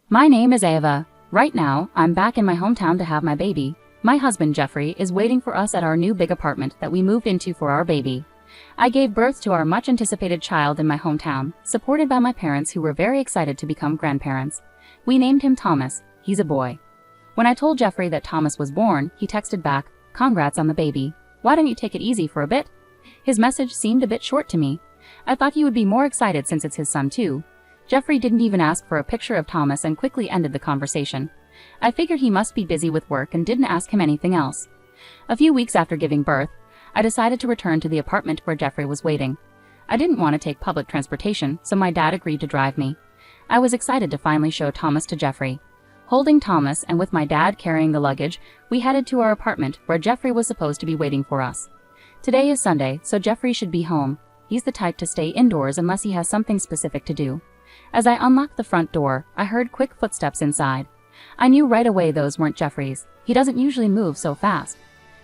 My name is Ava. Right now, I'm back in my hometown to have my baby. My husband Jeffrey is waiting for us at our new big apartment that we moved into for our baby. I gave birth to our much anticipated child in my hometown, supported by my parents who were very excited to become grandparents. We named him Thomas. He's a boy. When I told Jeffrey that Thomas was born, he texted back, "Congrats on the baby. Why don't you take it easy for a bit?" His message seemed a bit short to me. I thought he would be more excited since it's his son too. Jeffrey didn't even ask for a picture of Thomas and quickly ended the conversation. I figured he must be busy with work and didn't ask him anything else. A few weeks after giving birth, I decided to return to the apartment where Jeffrey was waiting. I didn't want to take public transportation, so my dad agreed to drive me. I was excited to finally show Thomas to Jeffrey. Holding Thomas and with my dad carrying the luggage, we headed to our apartment where Jeffrey was supposed to be waiting for us. Today is Sunday, so Jeffrey should be home. He's the type to stay indoors unless he has something specific to do. As I unlocked the front door, I heard quick footsteps inside. I knew right away those weren't Jeffrey's. He doesn't usually move so fast.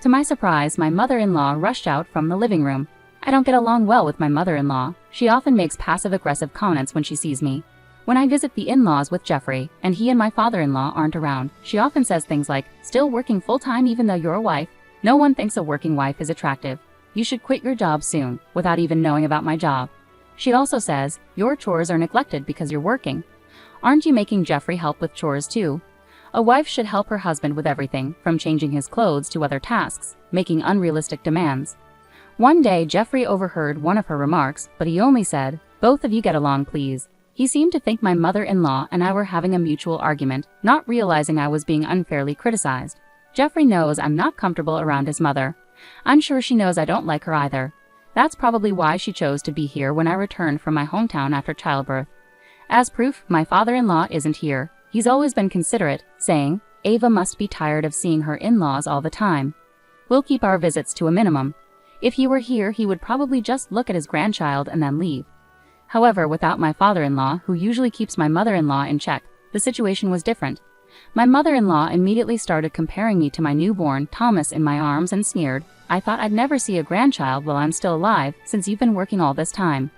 To my surprise, my mother-in-law rushed out from the living room. I don't get along well with my mother-in-law. She often makes passive-aggressive comments when she sees me. When I visit the in-laws with Jeffrey, and he and my father-in-law aren't around, she often says things like, "Still working full-time even though you're a wife? No one thinks a working wife is attractive. You should quit your job soon," without even knowing about my job. She also says, "Your chores are neglected because you're working. Aren't you making Jeffrey help with chores too?" A wife should help her husband with everything, from changing his clothes to other tasks, making unrealistic demands. One day, Jeffrey overheard one of her remarks, but he only said, "Both of you get along, please." He seemed to think my mother-in-law and I were having a mutual argument, not realizing I was being unfairly criticized. Jeffrey knows I'm not comfortable around his mother. I'm sure she knows I don't like her either. That's probably why she chose to be here when I returned from my hometown after childbirth. As proof, my father-in-law isn't here. He's always been considerate, saying, "Ava must be tired of seeing her in-laws all the time. We'll keep our visits to a minimum." If he were here, he would probably just look at his grandchild and then leave. However, without my father-in-law, who usually keeps my mother-in-law in check, the situation was different. My mother-in-law immediately started comparing me to my newborn, Thomas, in my arms and sneered, "I thought I'd never see a grandchild while I'm still alive, since you've been working all this time.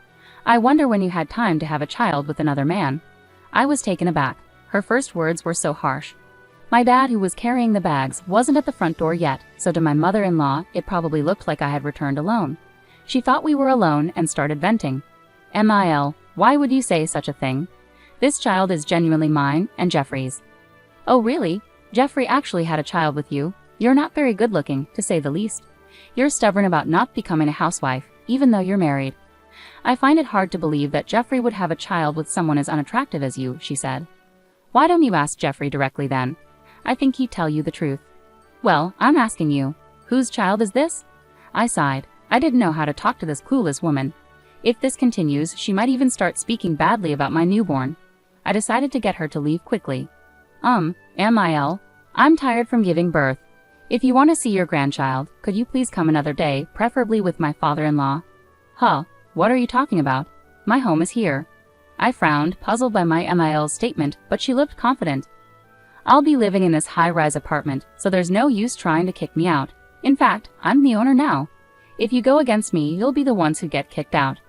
I wonder when you had time to have a child with another man." I was taken aback. Her first words were so harsh. My dad, who was carrying the bags, wasn't at the front door yet, so to my mother-in-law, it probably looked like I had returned alone. She thought we were alone and started venting. "Mil, why would you say such a thing? This child is genuinely mine and Jeffrey's." "Oh really? Jeffrey actually had a child with you? You're not very good looking, to say the least. You're stubborn about not becoming a housewife, even though you're married. I find it hard to believe that Jeffrey would have a child with someone as unattractive as you," she said. "Why don't you ask Jeffrey directly then? I think he'd tell you the truth." "Well, I'm asking you. Whose child is this?" I sighed. I didn't know how to talk to this clueless woman. If this continues, she might even start speaking badly about my newborn. I decided to get her to leave quickly. Mil, I'm tired from giving birth. If you want to see your grandchild, could you please come another day, preferably with my father-in-law?" "Huh, what are you talking about? My home is here." I frowned, puzzled by my Mil's statement, but she looked confident. "I'll be living in this high-rise apartment, so there's no use trying to kick me out. In fact, I'm the owner now. If you go against me, you'll be the ones who get kicked out."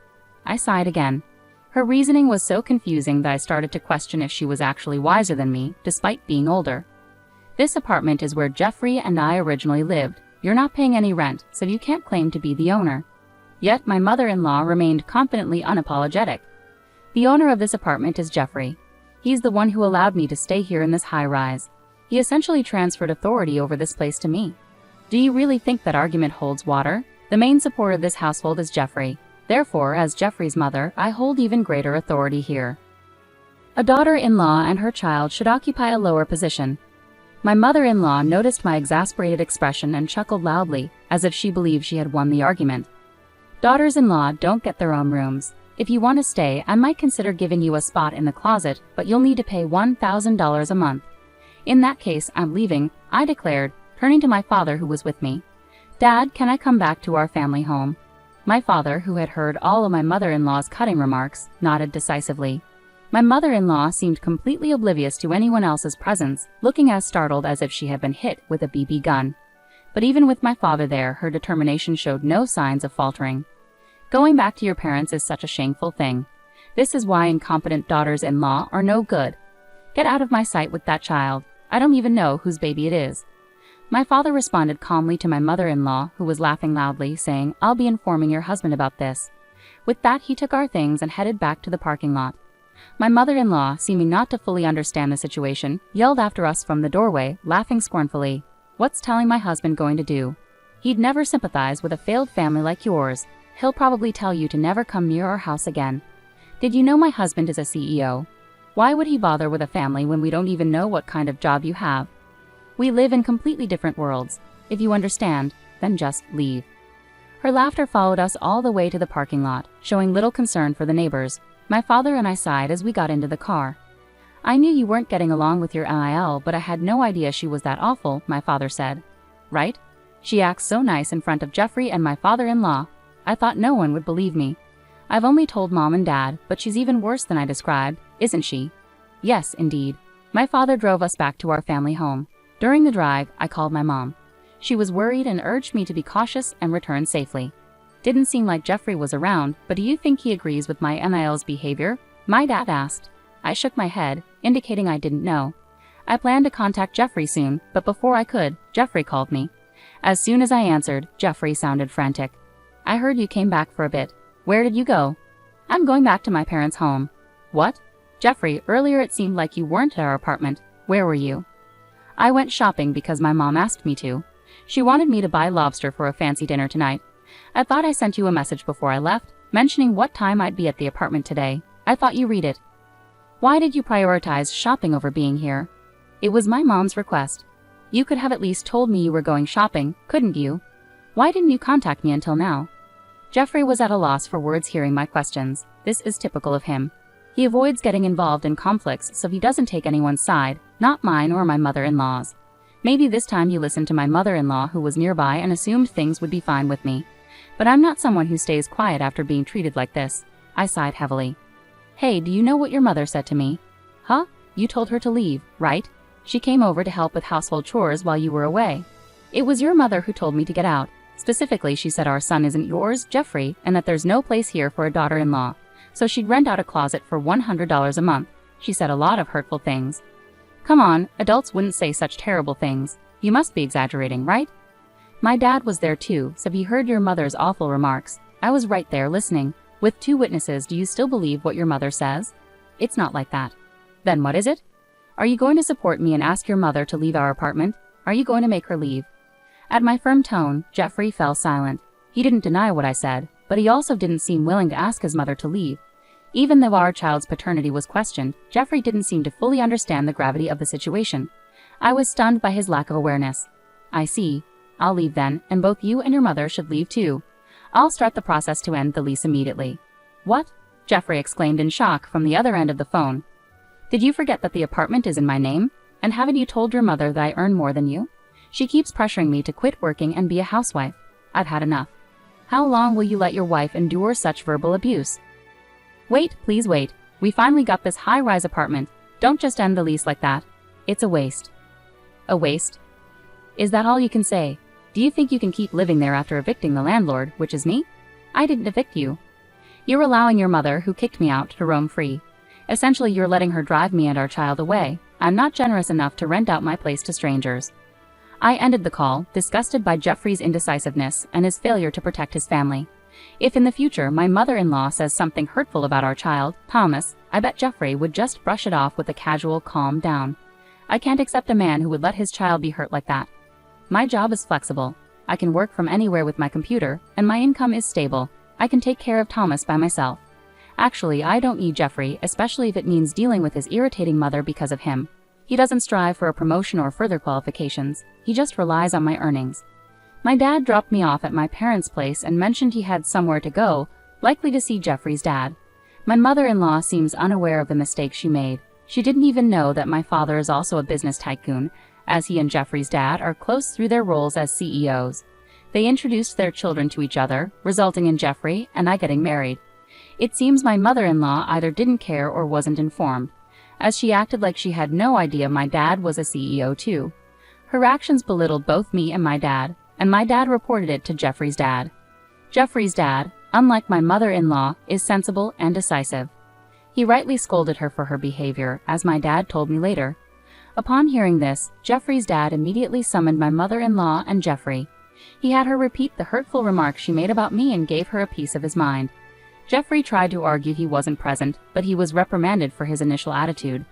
I sighed again. Her reasoning was so confusing that I started to question if she was actually wiser than me, despite being older. "This apartment is where Jeffrey and I originally lived. You're not paying any rent, so you can't claim to be the owner." Yet my mother-in-law remained confidently unapologetic. "The owner of this apartment is Jeffrey. He's the one who allowed me to stay here in this high-rise. He essentially transferred authority over this place to me." "Do you really think that argument holds water? The main support of this household is Jeffrey. Therefore, as Jeffrey's mother, I hold even greater authority here. A daughter-in-law and her child should occupy a lower position." My mother-in-law noticed my exasperated expression and chuckled loudly, as if she believed she had won the argument. "Daughters-in-law don't get their own rooms. If you want to stay, I might consider giving you a spot in the closet, but you'll need to pay $1,000 a month." "In that case, I'm leaving," I declared, turning to my father who was with me. "Dad, can I come back to our family home?" My father, who had heard all of my mother-in-law's cutting remarks, nodded decisively. My mother-in-law seemed completely oblivious to anyone else's presence, looking as startled as if she had been hit with a BB gun. But even with my father there, her determination showed no signs of faltering. Going back to your parents is such a shameful thing. This is why incompetent daughters-in-law are no good. Get out of my sight with that child. I don't even know whose baby it is. My father responded calmly to my mother-in-law, who was laughing loudly, saying, I'll be informing your husband about this. With that, he took our things and headed back to the parking lot. My mother-in-law, seeming not to fully understand the situation, yelled after us from the doorway, laughing scornfully. What's telling my husband going to do? He'd never sympathize with a failed family like yours. He'll probably tell you to never come near our house again. Did you know my husband is a CEO? Why would he bother with a family when we don't even know what kind of job you have? We live in completely different worlds. If you understand, then just leave. Her laughter followed us all the way to the parking lot, showing little concern for the neighbors. My father and I sighed as we got into the car. I knew you weren't getting along with your NIL, but I had no idea she was that awful, my father said. Right? She acts so nice in front of Jeffrey and my father-in-law. I thought no one would believe me. I've only told Mom and Dad, but she's even worse than I described, isn't she? Yes, indeed. My father drove us back to our family home. During the drive, I called my mom. She was worried and urged me to be cautious and return safely. Didn't seem like Jeffrey was around, but do you think he agrees with my NIL's behavior? My dad asked. I shook my head, indicating I didn't know. I planned to contact Jeffrey soon, but before I could, Jeffrey called me. As soon as I answered, Jeffrey sounded frantic. I heard you came back for a bit. Where did you go? I'm going back to my parents' home. What? Jeffrey, earlier it seemed like you weren't at our apartment. Where were you? I went shopping because my mom asked me to. She wanted me to buy lobster for a fancy dinner tonight. I thought I sent you a message before I left, mentioning what time I'd be at the apartment today. I thought you read it. Why did you prioritize shopping over being here? It was my mom's request. You could have at least told me you were going shopping, couldn't you? Why didn't you contact me until now? Jeffrey was at a loss for words hearing my questions. This is typical of him. He avoids getting involved in conflicts, so he doesn't take anyone's side, not mine or my mother-in-law's. Maybe this time you listened to my mother-in-law who was nearby and assumed things would be fine with me. But I'm not someone who stays quiet after being treated like this. I sighed heavily. Hey, do you know what your mother said to me? Huh? You told her to leave, right? She came over to help with household chores while you were away. It was your mother who told me to get out. Specifically, she said our son isn't yours, Jeffrey, and that there's no place here for a daughter-in-law. So she'd rent out a closet for $100 a month. She said a lot of hurtful things. Come on, adults wouldn't say such terrible things. You must be exaggerating, right? My dad was there too, so he heard your mother's awful remarks. I was right there listening. With 2 witnesses, do you still believe what your mother says? It's not like that. Then what is it? Are you going to support me and ask your mother to leave our apartment? Are you going to make her leave? At my firm tone, Jeffrey fell silent. He didn't deny what I said, but he also didn't seem willing to ask his mother to leave. Even though our child's paternity was questioned, Jeffrey didn't seem to fully understand the gravity of the situation. I was stunned by his lack of awareness. I see. I'll leave then, and both you and your mother should leave too. I'll start the process to end the lease immediately. What? Jeffrey exclaimed in shock from the other end of the phone. Did you forget that the apartment is in my name? And haven't you told your mother that I earn more than you? She keeps pressuring me to quit working and be a housewife. I've had enough. How long will you let your wife endure such verbal abuse? Wait, please wait. We finally got this high-rise apartment. Don't just end the lease like that. It's a waste. A waste? Is that all you can say? Do you think you can keep living there after evicting the landlord, which is me? I didn't evict you. You're allowing your mother, who kicked me out, to roam free. Essentially, you're letting her drive me and our child away. I'm not generous enough to rent out my place to strangers. I ended the call, disgusted by Jeffrey's indecisiveness and his failure to protect his family. If in the future my mother-in-law says something hurtful about our child, Thomas, I bet Jeffrey would just brush it off with a casual calm down. I can't accept a man who would let his child be hurt like that. My job is flexible. I can work from anywhere with my computer, and my income is stable. I can take care of Thomas by myself. Actually, I don't need Jeffrey, especially if it means dealing with his irritating mother because of him. He doesn't strive for a promotion or further qualifications. He just relies on my earnings. My dad dropped me off at my parents' place and mentioned he had somewhere to go, likely to see Jeffrey's dad. My mother-in-law seems unaware of the mistake she made. She didn't even know that my father is also a business tycoon, as he and Jeffrey's dad are close through their roles as CEOs. They introduced their children to each other, resulting in Jeffrey and I getting married. It seems my mother-in-law either didn't care or wasn't informed, as she acted like she had no idea my dad was a CEO too. Her actions belittled both me and my dad reported it to Jeffrey's dad. Jeffrey's dad, unlike my mother-in-law, is sensible and decisive. He rightly scolded her for her behavior, as my dad told me later. Upon hearing this, Jeffrey's dad immediately summoned my mother-in-law and Jeffrey. He had her repeat the hurtful remarks she made about me and gave her a piece of his mind. Jeffrey tried to argue he wasn't present, but he was reprimanded for his initial attitude.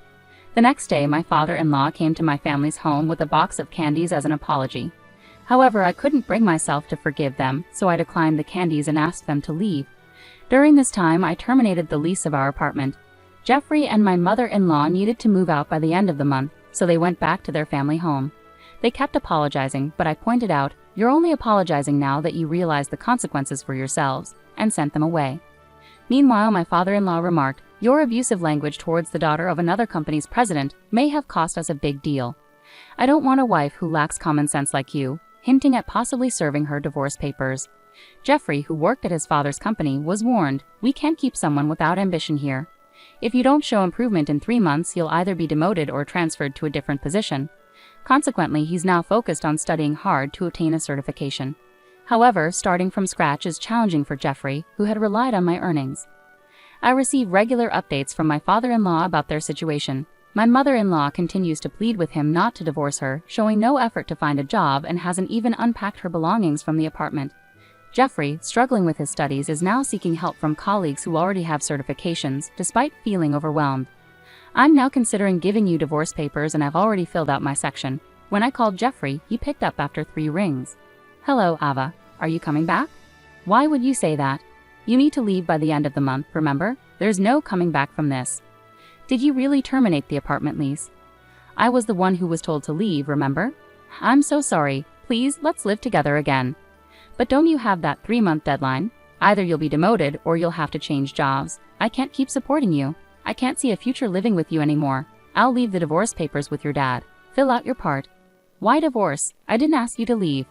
The next day, my father-in-law came to my family's home with a box of candies as an apology. However, I couldn't bring myself to forgive them, so I declined the candies and asked them to leave. During this time, I terminated the lease of our apartment. Jeffrey and my mother-in-law needed to move out by the end of the month, so they went back to their family home. They kept apologizing, but I pointed out, "You're only apologizing now that you realize the consequences for yourselves," and sent them away. Meanwhile, my father-in-law remarked, "Your abusive language towards the daughter of another company's president may have cost us a big deal. I don't want a wife who lacks common sense like you," hinting at possibly serving her divorce papers. Jeffrey, who worked at his father's company, was warned, "We can't keep someone without ambition here. If you don't show improvement in 3 months, you'll either be demoted or transferred to a different position." Consequently, he's now focused on studying hard to obtain a certification. However, starting from scratch is challenging for Jeffrey, who had relied on my earnings. I receive regular updates from my father-in-law about their situation. My mother-in-law continues to plead with him not to divorce her, showing no effort to find a job and hasn't even unpacked her belongings from the apartment. Jeffrey, struggling with his studies, is now seeking help from colleagues who already have certifications, despite feeling overwhelmed. "I'm now considering giving you divorce papers and I've already filled out my section." When I called Jeffrey, he picked up after 3 rings. "Hello, Ava. Are you coming back?" "Why would you say that? You need to leave by the end of the month, remember? There's no coming back from this." "Did you really terminate the apartment lease?" "I was the one who was told to leave, remember?" "I'm so sorry. Please, let's live together again." "But don't you have that 3-month deadline? Either you'll be demoted or you'll have to change jobs. I can't keep supporting you. I can't see a future living with you anymore. I'll leave the divorce papers with your dad. Fill out your part." "Why divorce? I didn't ask you to leave."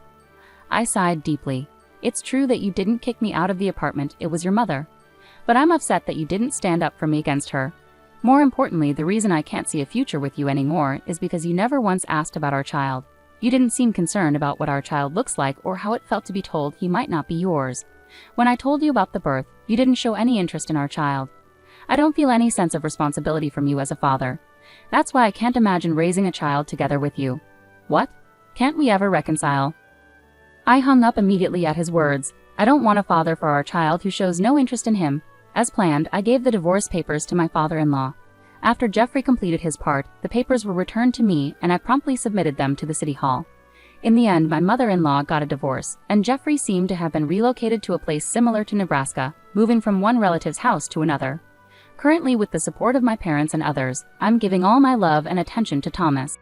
I sighed deeply. "It's true that you didn't kick me out of the apartment, it was your mother. But I'm upset that you didn't stand up for me against her. More importantly, the reason I can't see a future with you anymore is because you never once asked about our child. You didn't seem concerned about what our child looks like or how it felt to be told he might not be yours. When I told you about the birth, you didn't show any interest in our child. I don't feel any sense of responsibility from you as a father. That's why I can't imagine raising a child together with you." "What? Can't we ever reconcile?" I hung up immediately at his words. I don't want a father for our child who shows no interest in him. As planned, I gave the divorce papers to my father-in-law. After Jeffrey completed his part, the papers were returned to me and I promptly submitted them to the city hall. In the end, my mother-in-law got a divorce, and Jeffrey seemed to have been relocated to a place similar to Nebraska, moving from one relative's house to another. Currently, with the support of my parents and others, I'm giving all my love and attention to Thomas.